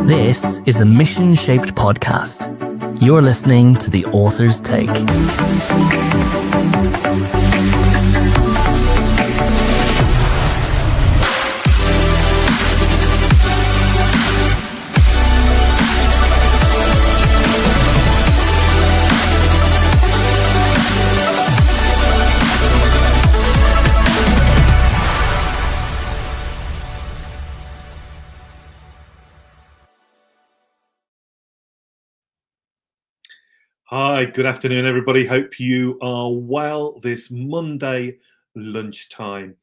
This is the Mission Shaped Podcast. You're listening to the author's take. Hi, good afternoon, everybody. Hope you are well this Monday lunchtime.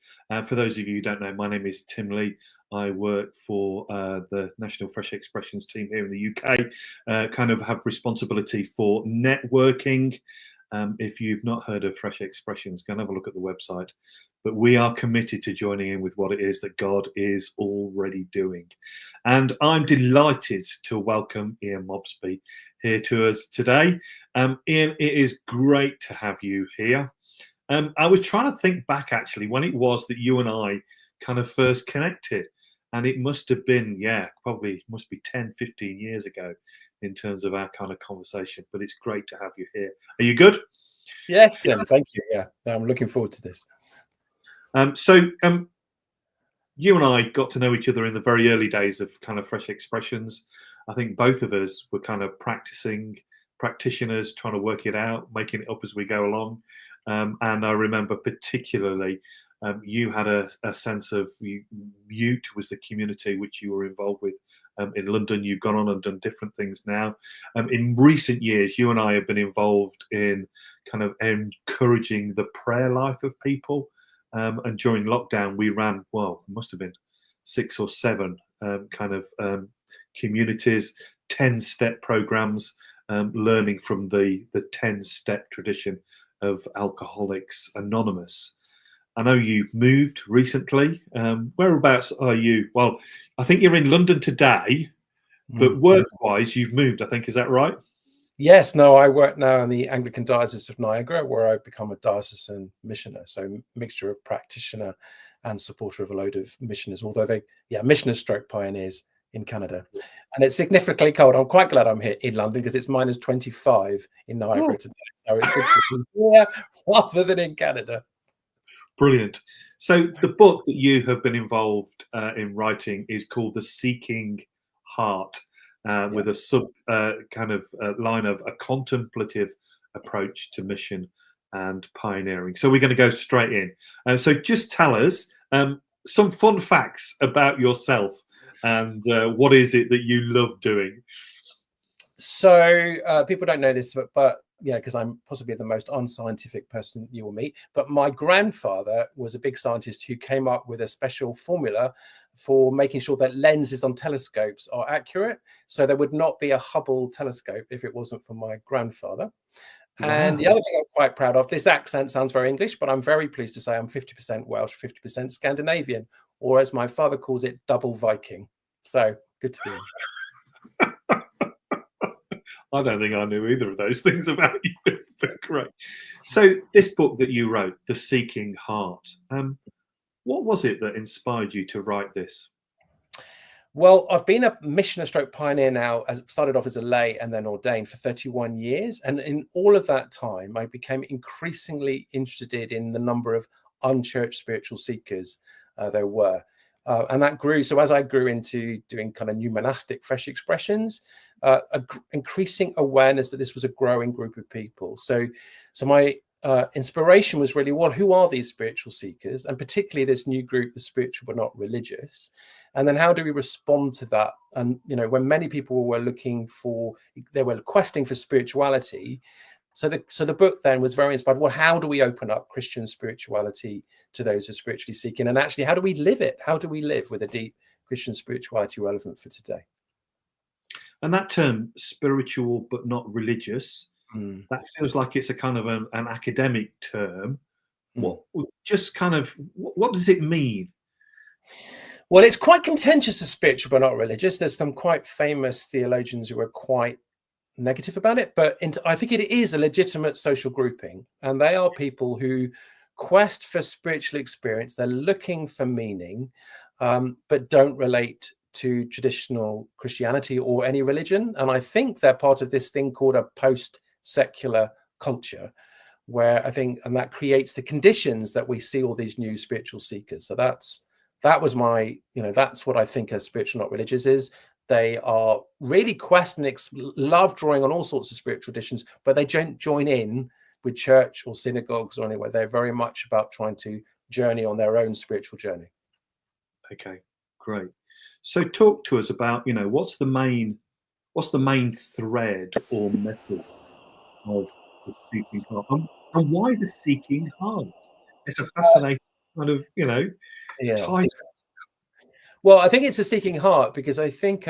For those of you who don't know, my name is Tim Lee. I work for the National Fresh Expressions team here in the UK, kind of have responsibility for networking. If you've not heard of Fresh Expressions, go and have a look at the website. But we are committed to joining in with what it is that God is already doing. And I'm delighted to welcome Ian Mobsby here to us today. Ian, it is great to have you here. I was trying to think back actually when it was that you and I kind of first connected, and it must have been, probably must be 10, 15 years ago in terms of our kind of conversation, but it's great to have you here. Are you good? Yes, Tim, thank you. Yeah, I'm looking forward to this. You and I got to know each other in the very early days of kind of Fresh Expressions. I think both of us were kind of practitioners, trying to work it out, making it up as we go along. And I remember particularly you had a sense of Mute was the community which you were involved with in London. You've gone on and done different things now. In recent years, you and I have been involved in kind of encouraging the prayer life of people. And during lockdown, we ran, it must have been 6 or 7 communities, 10-step programs, learning from the 10-step tradition of Alcoholics Anonymous. I know you've moved recently. Whereabouts are you? Well, I think you're in London today, but work-wise, you've moved, I think. Is that right? Yes, no, I work now in the Anglican Diocese of Niagara, where I've become a diocesan missioner, so mixture of practitioner and supporter of a load of missioners, although missioners stroke pioneers in Canada. And it's significantly cold. I'm quite glad I'm here in London because it's -25 in Niagara today. So it's good to be here rather than in Canada. Brilliant. So the book that you have been involved in writing is called The Seeking Heart. With a sub line of a contemplative approach to mission and pioneering. So we're going to go straight in. So just tell us some fun facts about yourself and what is it that you love doing? So people don't know this, but because I'm possibly the most unscientific person you will meet. But my grandfather was a big scientist who came up with a special formula for making sure that lenses on telescopes are accurate. So there would not be a Hubble telescope if it wasn't for my grandfather. Wow. And the other thing I'm quite proud of, this accent sounds very English, but I'm very pleased to say I'm 50% Welsh, 50% Scandinavian, or as my father calls it, double Viking. So good to be here. I don't think I knew either of those things about you, but great. So this book that you wrote, The Seeking Heart, what was it that inspired you to write this? Well, I've been a missioner stroke pioneer now, started off as a lay and then ordained for 31 years. And in all of that time, I became increasingly interested in the number of unchurched spiritual seekers there were. And that grew. So as I grew into doing kind of new monastic Fresh Expressions, increasing awareness that this was a growing group of people. So my inspiration was really, who are these spiritual seekers? And particularly this new group, the spiritual but not religious. And then how do we respond to that? And, when many people were they were questing for spirituality. So the book then was very inspired. How do we open up Christian spirituality to those who are spiritually seeking? And actually, how do we live it? How do we live with a deep Christian spirituality relevant for today? And that term, spiritual but not religious, that feels like it's a kind of an academic term. What does it mean? Well, it's quite contentious as spiritual but not religious. There's some quite famous theologians who are quite negative about it, but I think it is a legitimate social grouping, and they are people who quest for spiritual experience. They're looking for meaning, but don't relate to traditional Christianity or any religion. And I think they're part of this thing called a post-secular culture, where I think, and that creates the conditions that we see all these new spiritual seekers. So that was my, that's what I think a spiritual not religious is. They are really questioning, love drawing on all sorts of spiritual traditions, but they don't join in with church or synagogues or anywhere. They're very much about trying to journey on their own spiritual journey. Okay, great. So talk to us about, what's the main thread or message of the seeking heart, and why the seeking heart? It's a fascinating kind of, Yeah. title. Well, I think it's a seeking heart because I think,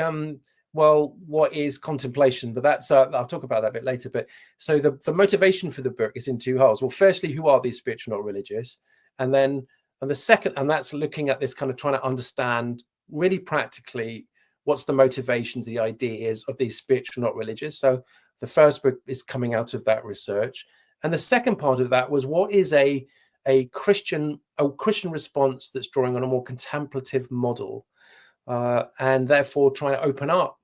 what is contemplation? But that's I'll talk about that a bit later. But so the motivation for the book is in two halves. Well, firstly, who are these spiritual not religious? And the second, and that's looking at this kind of trying to understand really practically what's the motivations, the ideas of these spiritual not religious. So the first book is coming out of that research. And the second part of that was what is a Christian response that's drawing on a more contemplative model, and therefore trying to open up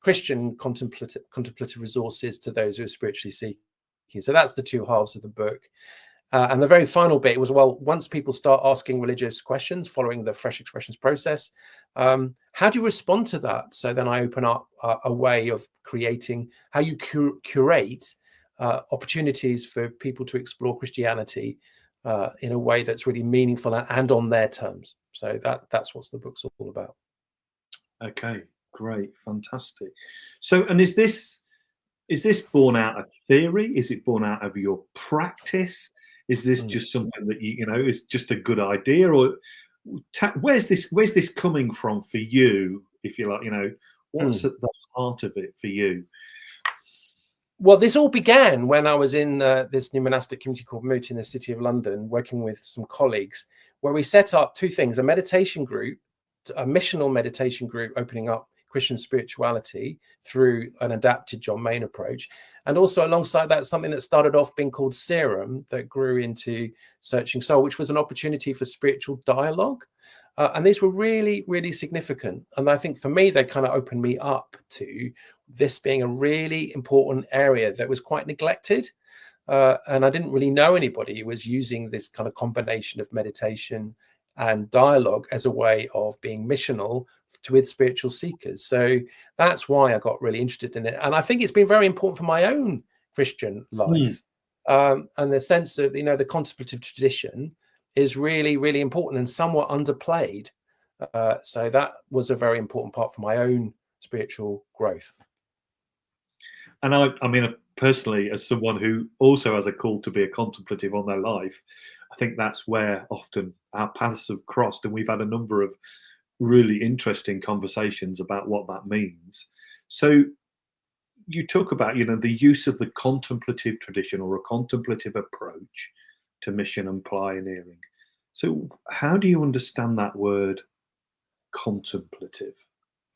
Christian contemplative resources to those who are spiritually seeking. So that's the two halves of the book. And the very final bit was, well, once people start asking religious questions following the fresh expressions process, how do you respond to that? So then I open up a way of creating how you curate opportunities for people to explore Christianity in a way that's really meaningful and on their terms. So that's what the book's all about. Okay, great, fantastic. So, and is this born out of theory? Is it born out of your practice? Is this just something that is just a good idea, or where's this coming from for you? If you like, what's at the heart of it for you? Well, this all began when I was in this new monastic community called Moot in the City of London, working with some colleagues, where we set up two things: a meditation group, a missional meditation group, opening up Christian spirituality through an adapted John Main approach. And also alongside that, something that started off being called Serum that grew into Searching Soul, which was an opportunity for spiritual dialogue. And these were really, really significant. And I think for me, they kind of opened me up to this being a really important area that was quite neglected. And I didn't really know anybody who was using this kind of combination of meditation and dialogue as a way of being missional with spiritual seekers. So that's why I got really interested in it. And I think it's been very important for my own Christian life. And the sense of, the contemplative tradition is really, really important and somewhat underplayed. So that was a very important part for my own spiritual growth. And I mean, personally, as someone who also has a call to be a contemplative on their life, I think that's where often our paths have crossed, and we've had a number of really interesting conversations about what that means. So you talk about, the use of the contemplative tradition or a contemplative approach to mission and pioneering. So how do you understand that word contemplative?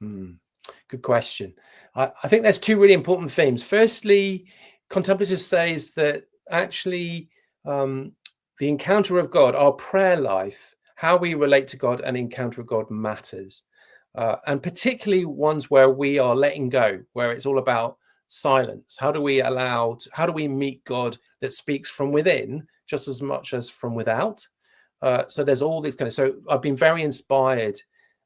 Good question. I think there's two really important themes. Firstly, contemplative says that actually the encounter of God, our prayer life, how we relate to God and encounter of God matters. And particularly ones where we are letting go, where it's all about silence. How do we meet God that speaks from within just as much as from without? So there's all these so I've been very inspired.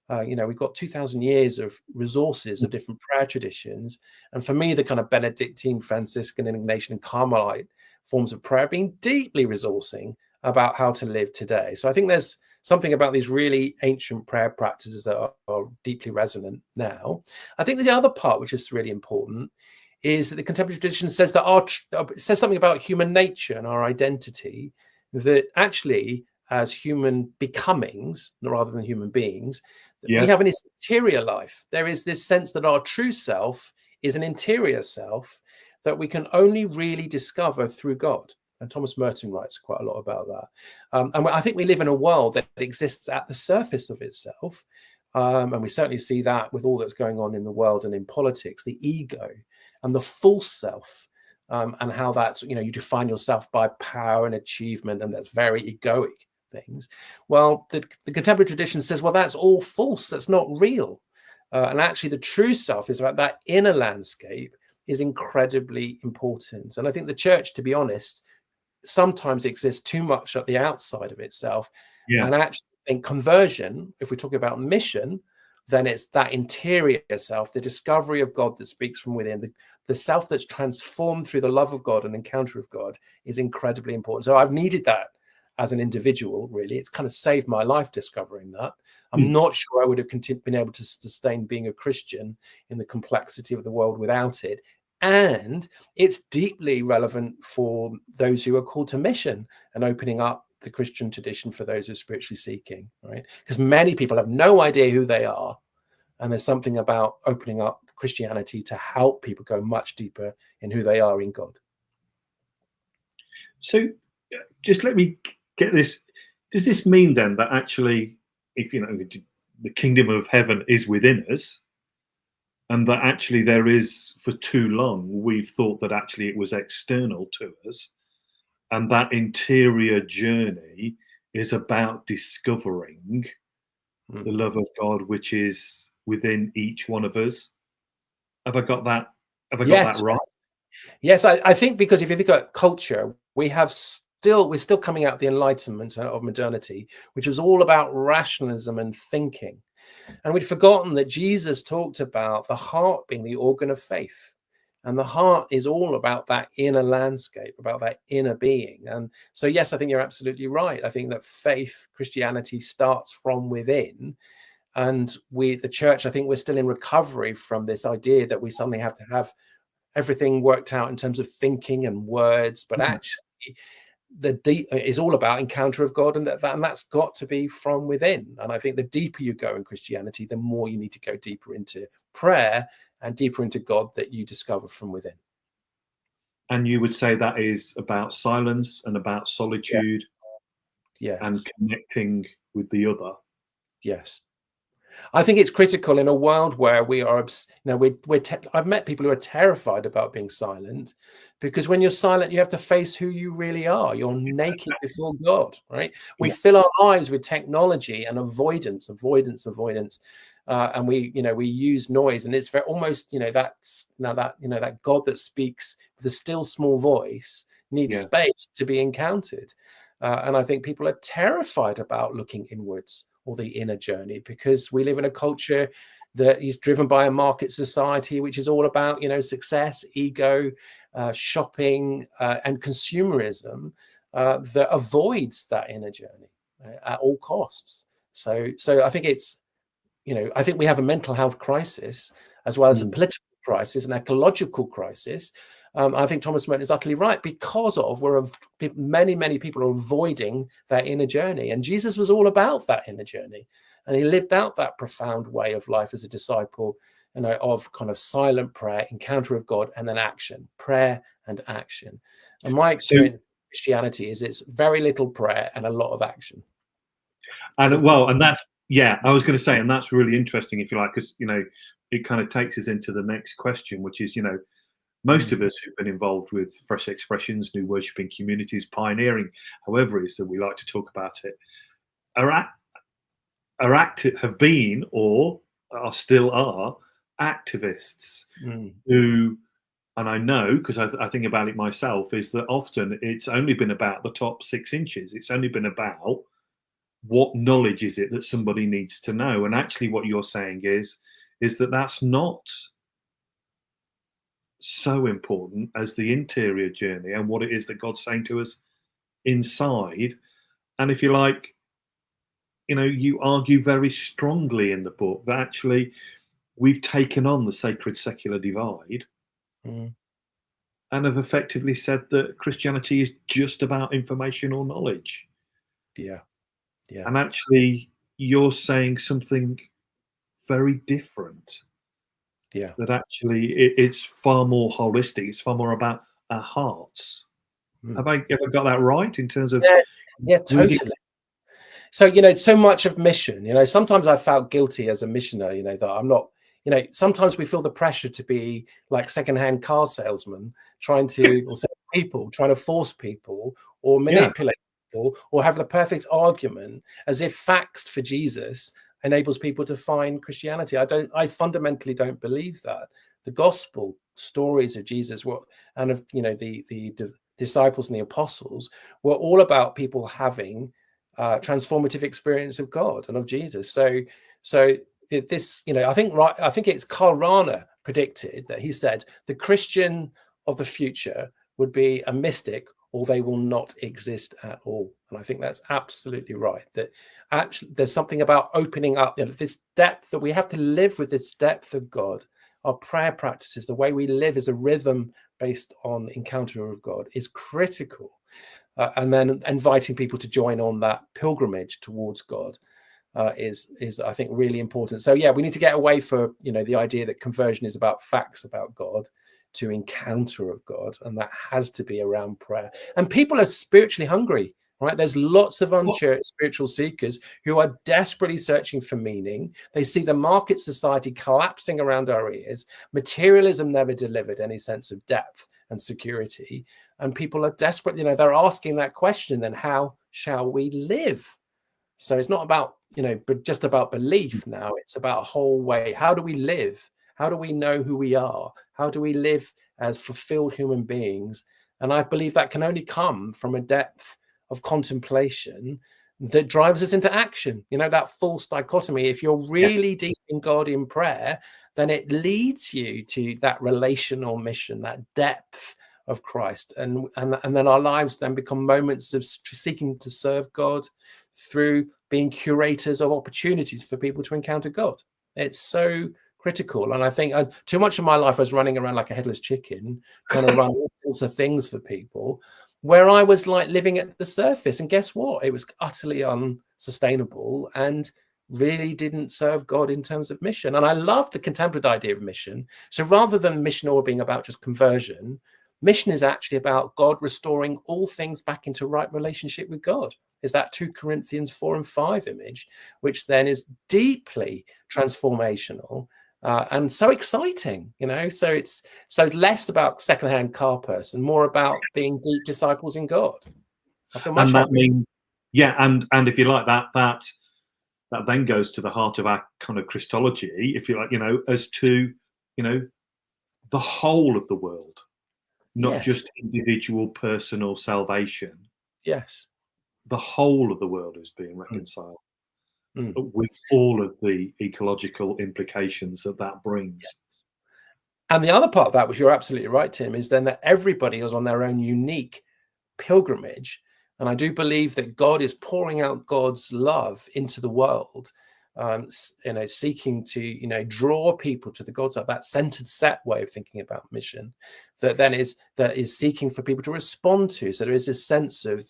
We've got 2,000 years of resources of different prayer traditions. And for me, the kind of Benedictine, Franciscan, Ignatian, and Carmelite forms of prayer being deeply resourcing about how to live today. So I think there's something about these really ancient prayer practices that are deeply resonant now. I think the other part, which is really important, is that the contemplative tradition says that it says something about human nature and our identity, that actually as human becomings, rather than human beings, we have an interior life. There is this sense that our true self is an interior self that we can only really discover through God. And Thomas Merton writes quite a lot about that. And I think we live in a world that exists at the surface of itself. And we certainly see that with all that's going on in the world and in politics, the ego and the false self, and how that's, you define yourself by power and achievement, and that's very egoic things. Well, the contemporary tradition says, well, that's all false. That's not real. And actually the true self is about that inner landscape is incredibly important. And I think the church, to be honest, sometimes exists too much at the outside of itself. Yeah. And actually in conversion, if we're talking about mission, then it's that interior self, the discovery of God that speaks from within, the self that's transformed through the love of God and encounter of God is incredibly important. So I've needed that as an individual, really. It's kind of saved my life discovering that. I'm not sure I would have been able to sustain being a Christian in the complexity of the world without it. And it's deeply relevant for those who are called to mission and opening up the Christian tradition for those who are spiritually seeking, right? Because many people have no idea who they are. And there's something about opening up Christianity to help people go much deeper in who they are in God. So just let me get this. Does this mean then that actually, if the kingdom of heaven is within us, and that actually there is, for too long, we've thought that actually it was external to us, and that interior journey is about discovering the love of God, which is within each one of us? Have I got that? Have I got that right? Yes, I think because if you think about culture, we're still coming out of the Enlightenment of modernity, which is all about rationalism and thinking. And we'd forgotten that Jesus talked about the heart being the organ of faith. And the heart is all about that inner landscape, about that inner being. And so, yes, I think you're absolutely right. I think that faith, Christianity starts from within. And the church, I think we're still in recovery from this idea that we suddenly have to have everything worked out in terms of thinking and words. But actually, the deep is all about encounter of God, and that's got to be from within. And I think the deeper you go in Christianity, the more you need to go deeper into prayer and deeper into God that you discover from within. And you would say that is about silence and about solitude, and connecting with the other. Yes. I think it's critical in a world where we are, I've met people who are terrified about being silent, because when you're silent, you have to face who you really are. You're naked before God, right? We fill our lives with technology and avoidance. And we use noise, and it's very almost, that God that speaks with a still small voice needs space to be encountered. And I think people are terrified about looking inwards or the inner journey, because we live in a culture that is driven by a market society, which is all about, success, ego, shopping, and consumerism that avoids that inner journey at all costs. So I think I think we have a mental health crisis as well as a political crisis, an ecological crisis. I think Thomas Merton is utterly right, because many people are avoiding that inner journey. And Jesus was all about that inner journey. And he lived out that profound way of life as a disciple, of kind of silent prayer, encounter of God, and then action, prayer and action. And my experience of Christianity is it's very little prayer and a lot of action. And that's, I was going to say, and that's really interesting, if you like, because, it kind of takes us into the next question, which is, most of us who've been involved with Fresh Expressions, new worshipping communities, pioneering, however it is that we like to talk about it, are active, have been, or still are activists who, and I know because I think about it myself, is that often it's only been about the top 6 inches. It's only been about what knowledge is it that somebody needs to know. And actually what you're saying is that that's not so important as the interior journey and what it is that God's saying to us inside. And if you like, you argue very strongly in the book that actually we've taken on the sacred secular divide and have effectively said that Christianity is just about information or knowledge. Yeah. And actually you're saying something very different. That actually it's far more holistic. It's far more about our hearts. Have I got that right in terms of? Yeah, totally. So, so much of mission, sometimes I felt guilty as a missionary, that I'm not, sometimes we feel the pressure to be like secondhand car salesman, trying to force people or manipulate people or have the perfect argument, as if facts for Jesus enables people to find Christianity. I fundamentally don't believe that. The gospel stories of Jesus and of the disciples and the apostles were all about people having transformative experience of God and of Jesus. So this, I think it's Karl Rahner predicted that. He said the Christian of the future would be a mystic, or they will not exist at all. And I think that's absolutely right, that actually there's something about opening up, this depth, that we have to live with this depth of God. Our prayer practices, the way we live is a rhythm based on encounter of God, is critical. And then inviting people to join on that pilgrimage towards God is I think really important. So yeah, we need to get away from the idea that conversion is about facts about God to encounter of God, and that has to be around prayer. And people are spiritually hungry, right? There's lots of unchurched spiritual seekers who are desperately searching for meaning. They see the market society collapsing around our ears. Materialism never delivered any sense of depth and security, and people are desperate. They're asking that question, then how shall we live? So it's not about but just about belief now. It's about a whole way. How do we live? How do we know who we are? How do we live as fulfilled human beings? And I believe that can only come from a depth of contemplation that drives us into action. That false dichotomy. If you're really deep in God in prayer, then it leads you to that relational mission, that depth of Christ. And then our lives then become moments of seeking to serve God through being curators of opportunities for people to encounter God. It's so critical. And I think too much of my life I was running around like a headless chicken, trying to run all sorts of things for people, where I was like living at the surface. And guess what? It was utterly unsustainable and really didn't serve God in terms of mission. And I love the contemplative idea of mission. So rather than missional being about just conversion, mission is actually about God restoring all things back into right relationship with God. Is that 2 Corinthians 4 and 5 image, which then is deeply transformational and so exciting, So it's less about secondhand car person, more about being deep disciples in God. I feel much. And that means, and if you like that then goes to the heart of our kind of Christology, if you like, as to the whole of the world, not just individual personal salvation. Yes. The whole of the world is being reconciled with all of the ecological implications that brings. Yes. And the other part of that, which you're absolutely right, Tim, is then that everybody is on their own unique pilgrimage. And I do believe that God is pouring out God's love into the world, seeking to, draw people to the God's love, that centered set way of thinking about mission that is seeking for people to respond to. So there is this sense of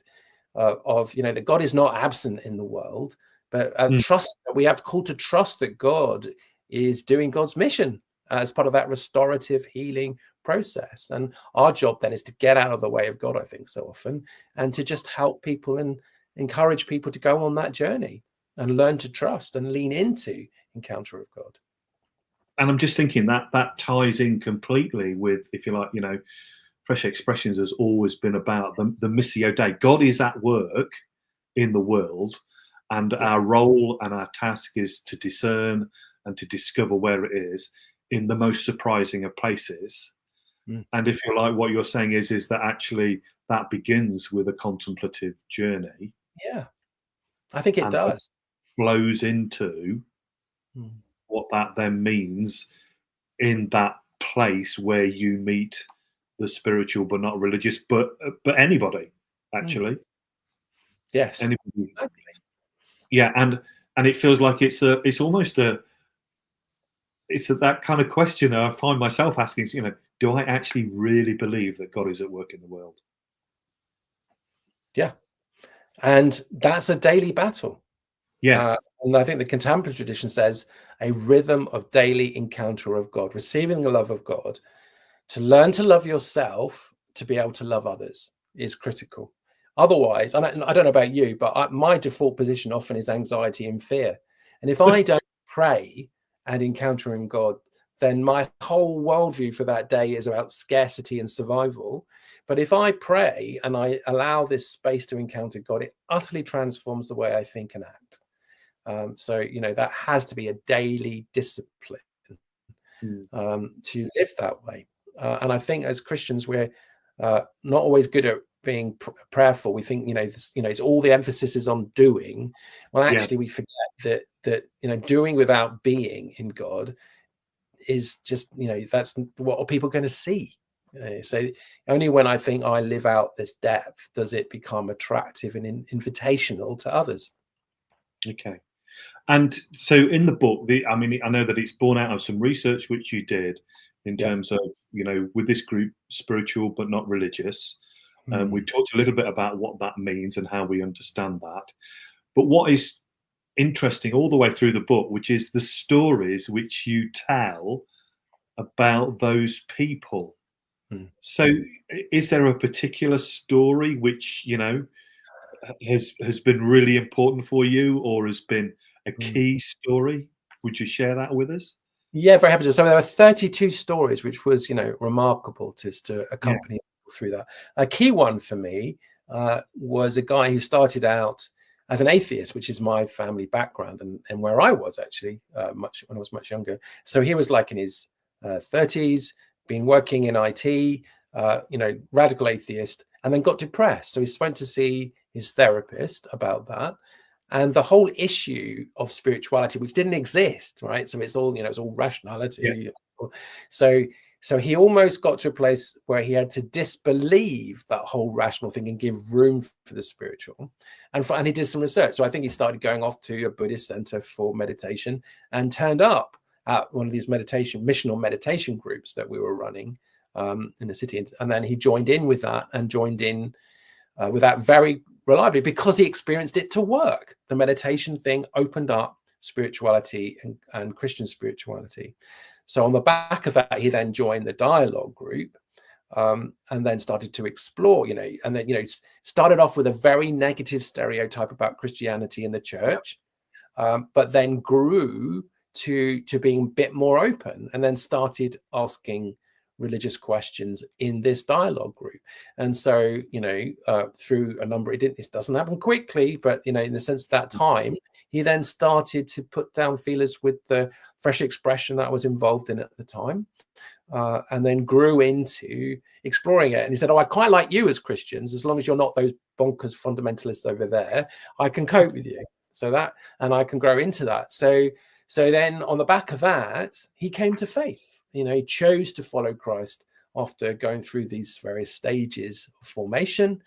that God is not absent in the world, but trust that we have called to trust that God is doing God's mission as part of that restorative healing process. And our job then is to get out of the way of God, I think, so often, and to just help people and encourage people to go on that journey and learn to trust and lean into encounter of God. And I'm just thinking that ties in completely with, if you like, Fresh Expressions has always been about the Missio Dei. God is at work in the world, and our role and our task is to discern and to discover where it is in the most surprising of places. And if you like, what you're saying is that actually that begins with a contemplative journey. Yeah, I think it does. Flows into what that then means in that place where you meet the spiritual but not religious, but anybody actually. Yes, anybody. exactly. Yeah, and it feels like it's almost that kind of question I find myself asking, do I actually really believe that God is at work in the world? Yeah, and that's a daily battle. Yeah. And I think the contemplative tradition says a rhythm of daily encounter of God, receiving the love of God, to learn to love yourself, to be able to love others is critical. Otherwise, I don't know about you, but my default position often is anxiety and fear. And if I don't pray and encounter in God, then my whole worldview for that day is about scarcity and survival. But if I pray and I allow this space to encounter God, it utterly transforms the way I think and act. So, you know, that has to be a daily discipline to live that way. And I think as Christians, we're not always good at being prayerful. We think, you know, this, you know, it's all the emphasis is on doing. Well, actually, we forget that you know, doing without being in God is just, you know, that's what are people going to see. So only when I think I live out this depth does it become attractive and invitational to others. Okay. And so in the book, I mean, I know that it's born out of some research which you did in terms of, you know, with this group, spiritual but not religious. We've talked a little bit about what that means and how we understand that. But what is interesting all the way through the book, which is the stories which you tell about those people. So is there a particular story which, you know, has been really important for you or has been a key story? Would you share that with us? Yeah, very happy to. So there were 32 stories, which was, you know, remarkable to accompany through that. A key one for me was a guy who started out as an atheist, which is my family background and where I was actually much when I was much younger. So he was like in his 30s, been working in IT, you know, radical atheist, and then got depressed. So he went to see his therapist about that. And the whole issue of spirituality, which didn't exist, right? So it's all, you know, it's all rationality. So he almost got to a place where he had to disbelieve that whole rational thing and give room for the spiritual. And he did some research. So I think he started going off to a Buddhist center for meditation and turned up at one of these missional meditation groups that we were running in the city. And then he joined in with that and joined in with that very reliably because he experienced it to work. The meditation thing opened up spirituality and Christian spirituality. So on the back of that, he then joined the dialogue group and then started to explore, you know, and then, you know, started off with a very negative stereotype about Christianity in the church, but then grew to being a bit more open and then started asking religious questions in this dialogue group. And so, you know, through a number, it doesn't happen quickly, but, you know, in the sense that time, he then started to put down feelers with the fresh expression that I was involved in at the time, and then grew into exploring it. And he said, oh, I quite like you as Christians, as long as you're not those bonkers fundamentalists over there, I can cope with you. So that, and I can grow into that. So then on the back of that, he came to faith. You know, he chose to follow Christ after going through these various stages of formation,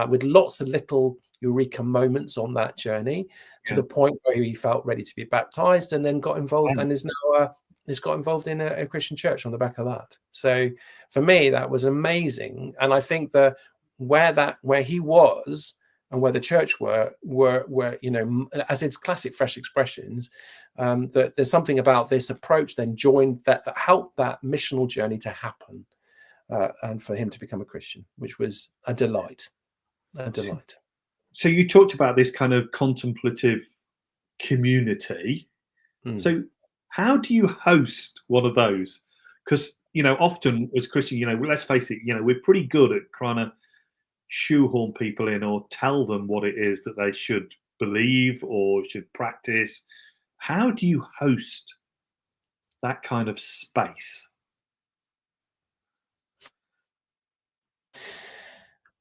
with lots of little eureka moments on that journey, to the point where he felt ready to be baptized, and then got involved and is now got involved in a Christian church on the back of that. So for me, that was amazing. And I think that where he was and where the church were, you know, as its classic fresh expressions, that there's something about this approach then joined that helped that missional journey to happen, and for him to become a Christian, which was a delight. So you talked about this kind of contemplative community. So how do you host one of those? Because, you know, often as Christian, you know, let's face it, you know, we're pretty good at trying to shoehorn people in or tell them what it is that they should believe or should practice. How do you host that kind of space?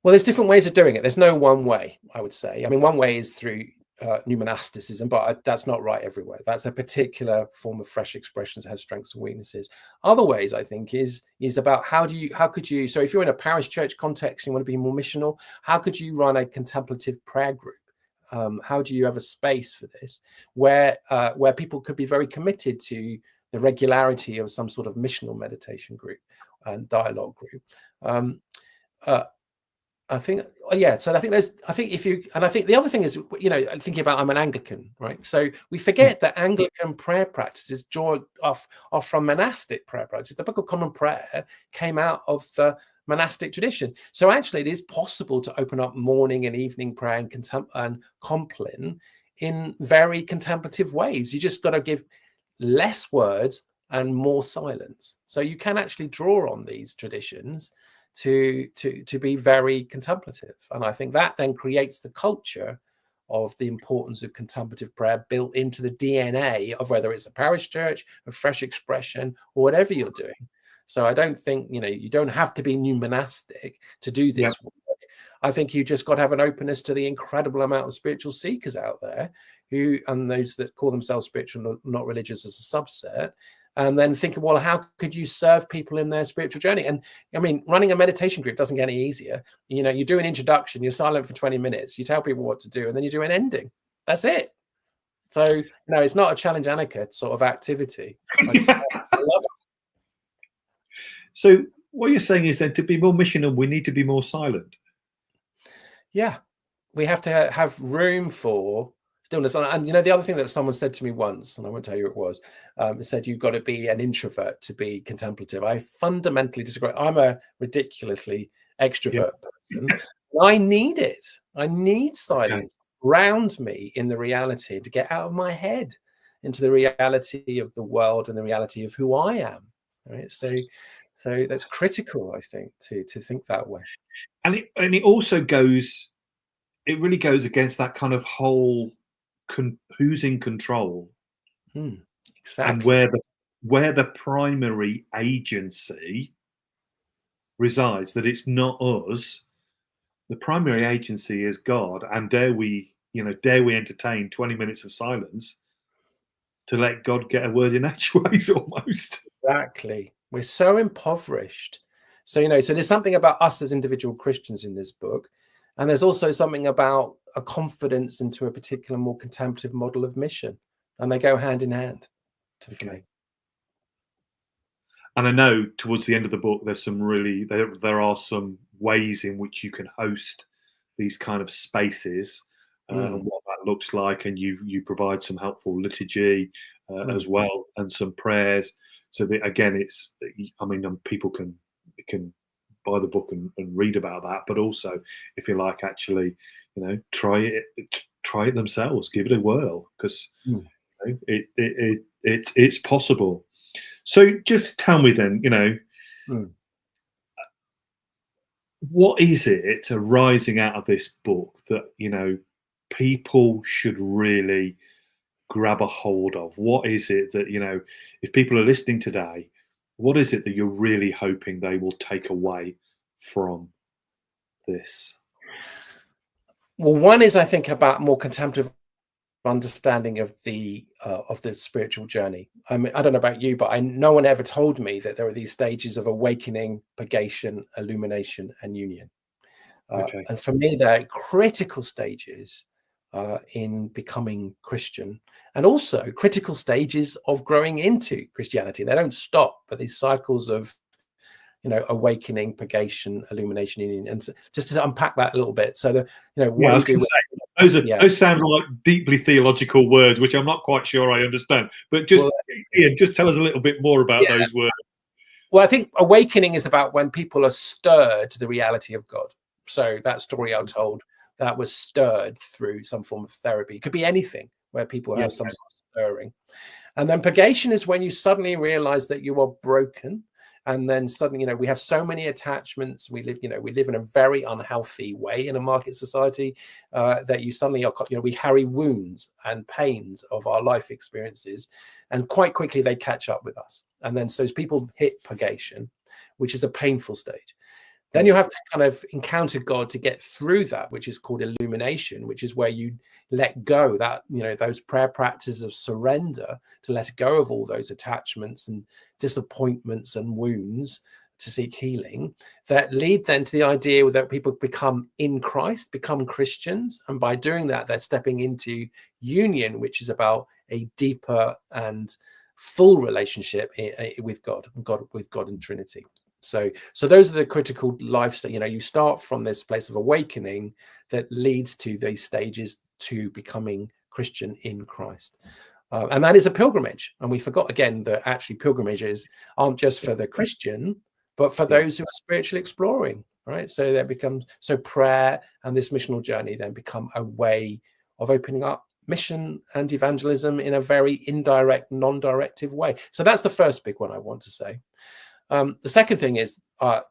Well, there's different ways of doing it. There's no one way, I would say. I mean, one way is through new monasticism, but that's not right everywhere. That's a particular form of fresh expressions that has strengths and weaknesses. Other ways, I think, is about how could you, so if you're in a parish church context and you want to be more missional, how could you run a contemplative prayer group? How do you have a space for this where people could be very committed to the regularity of some sort of missional meditation group and dialogue group? I think, so I think the other thing is, you know, thinking about, I'm an Anglican, right? So we forget that Anglican prayer practices draw off from monastic prayer practices. The Book of Common Prayer came out of the monastic tradition. So actually it is possible to open up morning and evening prayer and compline in very contemplative ways. You just got to give less words and more silence. So you can actually draw on these traditions to be very contemplative. And I think that then creates the culture of the importance of contemplative prayer built into the DNA of whether it's a parish church, a fresh expression, or whatever you're doing. So I don't think, you don't have to be new monastic to do this work. I think you just got to have an openness to the incredible amount of spiritual seekers out there and those that call themselves spiritual, not religious as a subset. And then think, well, how could you serve people in their spiritual journey? And I mean, running a meditation group doesn't get any easier. You do an introduction, you're silent for 20 minutes, you tell people what to do, and then you do an ending. That's it. So, no, it's not a challenge Annika sort of activity. I love it. So what you're saying is that to be more missional, we need to be more silent. Yeah, we have to have room for stillness. And the other thing that someone said to me once, and I won't tell you who it was, it said you've got to be an introvert to be contemplative. I fundamentally disagree. I'm a ridiculously extrovert person. I need it. I need silence around me in the reality to get out of my head into the reality of the world and the reality of who I am. Right. So that's critical, I think, to think that way. And it also goes, it really goes against that kind of whole who's in control, exactly, and where the primary agency resides. That it's not us. The primary agency is God, and dare we entertain 20 minutes of silence to let God get a word in edgeways almost. Exactly. We're so impoverished. So so there's something about us as individual Christians in this book, and there's also something about a confidence into a particular more contemplative model of mission, and they go hand in hand for me. And I know towards the end of the book, there's some there are some ways in which you can host these kind of spaces and what that looks like, and you provide some helpful liturgy as well, and some prayers. So that, again, people can buy the book and read about that, but also, if you like, actually, try it themselves, give it a whirl, because it's possible. So just tell me then, what is it arising out of this book that people should really grab a hold of? What is it that if people are listening today, what is it that you're really hoping they will take away from this? Well, one is, I think, about more contemplative understanding of the spiritual journey. I mean, I don't know about you, but no one ever told me that there are these stages of awakening, purgation, illumination, and union. And for me, they're critical stages in becoming Christian, and also critical stages of growing into Christianity. They don't stop, but these cycles of awakening, purgation, illumination, union. And so just to unpack that a little bit. So what do you do? Those sound like deeply theological words, which I'm not quite sure I understand. But just tell us a little bit more about those words. Well, I think awakening is about when people are stirred to the reality of God. So that story I told, that was stirred through some form of therapy. It could be anything where people have some sort of stirring. And then purgation is when you suddenly realize that you are broken. And then suddenly, we have so many attachments. We live in a very unhealthy way in a market society that you suddenly are, we carry wounds and pains of our life experiences, and quite quickly they catch up with us. And then so as people hit purgation, which is a painful stage, then you have to kind of encounter God to get through that, which is called illumination, which is where you let go that, those prayer practices of surrender, to let go of all those attachments and disappointments and wounds to seek healing, that lead then to the idea that people become in Christ, become Christians. And by doing that, they're stepping into union, which is about a deeper and full relationship with God and Trinity. So those are the critical life stages. You start from this place of awakening that leads to these stages to becoming Christian in Christ. And that is a pilgrimage. And we forgot again that actually pilgrimages aren't just for the Christian, but for those who are spiritually exploring, right? So prayer and this missional journey then become a way of opening up mission and evangelism in a very indirect, non-directive way. So that's the first big one I want to say. The second thing is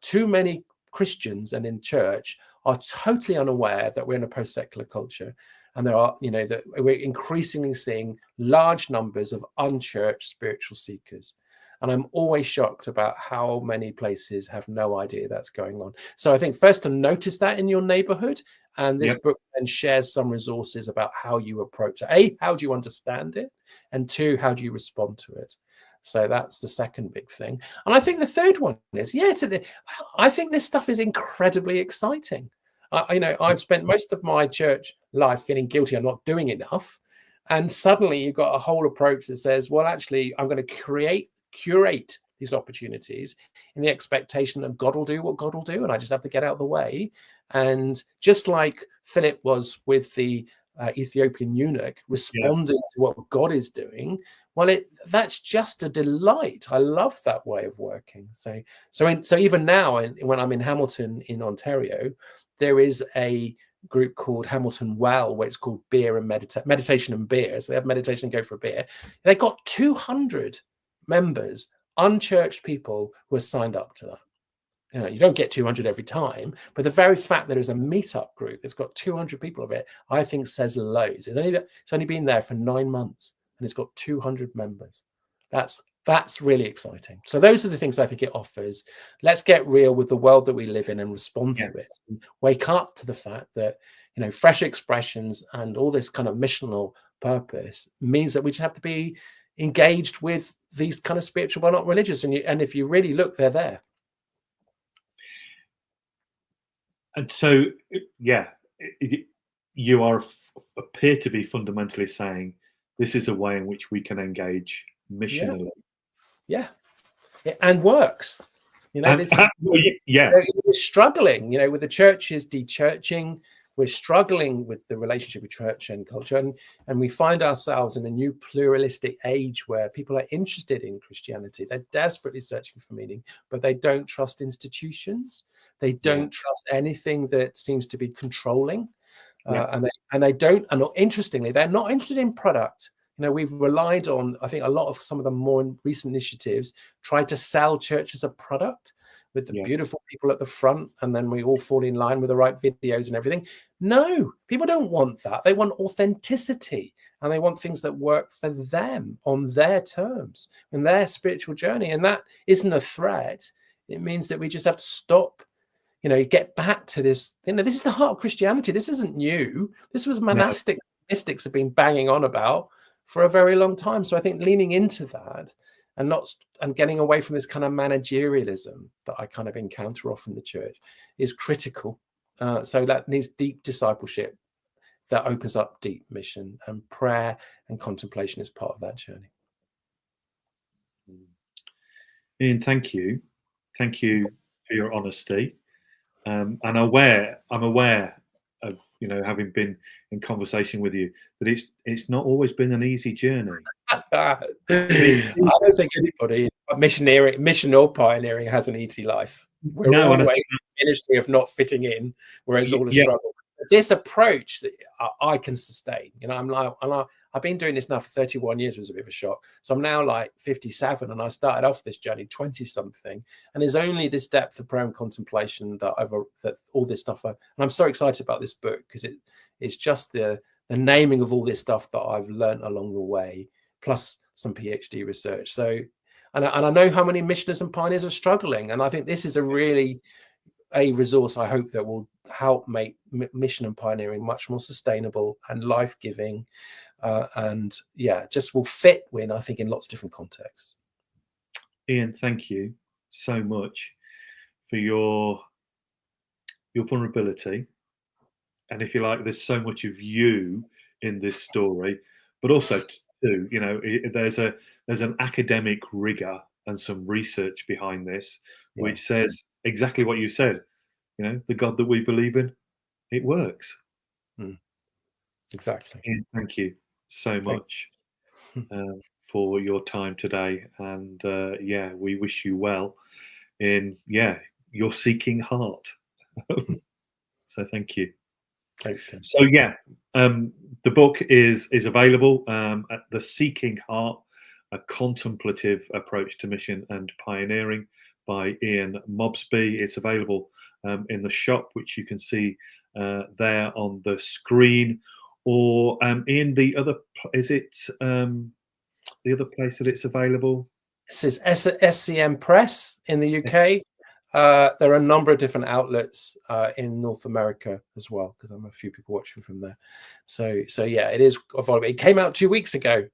too many Christians and in church are totally unaware that we're in a post-secular culture, And there are, that we're increasingly seeing large numbers of unchurched spiritual seekers. And I'm always shocked about how many places have no idea that's going on. So I think first to notice that in your neighborhood, and this book then shares some resources about how you approach it. A, how do you understand it? And two, how do you respond to it? So that's the second big thing. And I think the third one is, I think this stuff is incredibly exciting. I've spent most of my church life feeling guilty I'm not doing enough. And suddenly you've got a whole approach that says, well, actually, I'm going to curate these opportunities in the expectation that God will do what God will do. And I just have to get out of the way. And just like Philip was with the Ethiopian eunuch, responding to what God is doing, well, that's just a delight. I love that way of working. So even now, when I'm in Hamilton in Ontario, there is a group called Hamilton Well, where it's called Beer and Meditation and Beer. So they have meditation and go for a beer. They got 200 members, unchurched people who are signed up to that. You don't get 200 every time, but the very fact that there's a meetup group that's got 200 people of it, I think says loads. It's only been there for 9 months and it's got 200 members. That's really exciting. So those are the things I think it offers. Let's get real with the world that we live in and respond to it. And wake up to the fact that, fresh expressions and all this kind of missional purpose means that we just have to be engaged with these kind of spiritual, but not religious. And if you really look, they're there. And so, you appear to be fundamentally saying this is a way in which we can engage missionally. Yeah. And works. We're struggling, with the churches de-churching. We're struggling with the relationship with church and culture. And we find ourselves in a new pluralistic age where people are interested in Christianity. They're desperately searching for meaning, but they don't trust institutions. They don't trust anything that seems to be controlling. And they don't, and interestingly, they're not interested in product. We've relied on, I think, a lot of some of the more recent initiatives try to sell church as a product with the beautiful people at the front, and then we all fall in line with the right videos and everything. No, people don't want that. They want authenticity, and they want things that work for them on their terms in their spiritual journey. And that isn't a threat. It means that we just have to stop, get back to this. This is the heart of Christianity. This isn't new. This was monastic mystics have been banging on about for a very long time. So I think leaning into that and getting away from this kind of managerialism that I kind of encounter often in the church is critical. So that needs deep discipleship that opens up deep mission, and prayer and contemplation is part of that journey. Ian, thank you. Thank you for your honesty. And I'm aware of, having been in conversation with you, that it's not always been an easy journey. I don't think anybody, missional pioneering, has an easy life. We're always in the ministry of not fitting in, where it's all a struggle. This approach that I can sustain, I've been doing this now for 31 years, was a bit of a shock. So I'm now like 57, and I started off this journey 20 something, and there's only this depth of prayer and contemplation that all this stuff. And I'm so excited about this book because it's just the naming of all this stuff that I've learned along the way, plus some PhD research. So, and I know how many missioners and pioneers are struggling, and I think this is a resource I hope that will help make mission and pioneering much more sustainable and life-giving, and just will fit I think in lots of different contexts. Ian, thank you so much for your vulnerability, and if you like, there's so much of you in this story, but also too, there's an academic rigor and some research behind this, which says exactly what you said. The God that we believe in, it works. Exactly. Ian, thank you so much for your time today, and we wish you well in your seeking heart. So thank you. Thanks, Tim. So the book is available at The Seeking Heart, A Contemplative Approach to Mission and Pioneering by Ian Mobsby. It's available in the shop, which you can see there on the screen, or Ian, the other is it the other place that it's available? This is SCM Press in the UK. There are a number of different outlets in North America as well, because I'm a few people watching from there. So yeah, it is available. It came out 2 weeks ago,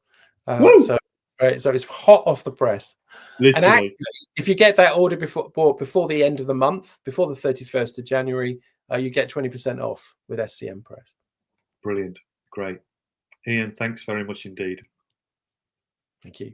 so it's hot off the press. Literally. And actually, if you get that order before the end of the month, before the 31st of January, you get 20% off with SCM Press. Brilliant, great. Ian, thanks very much indeed. Thank you.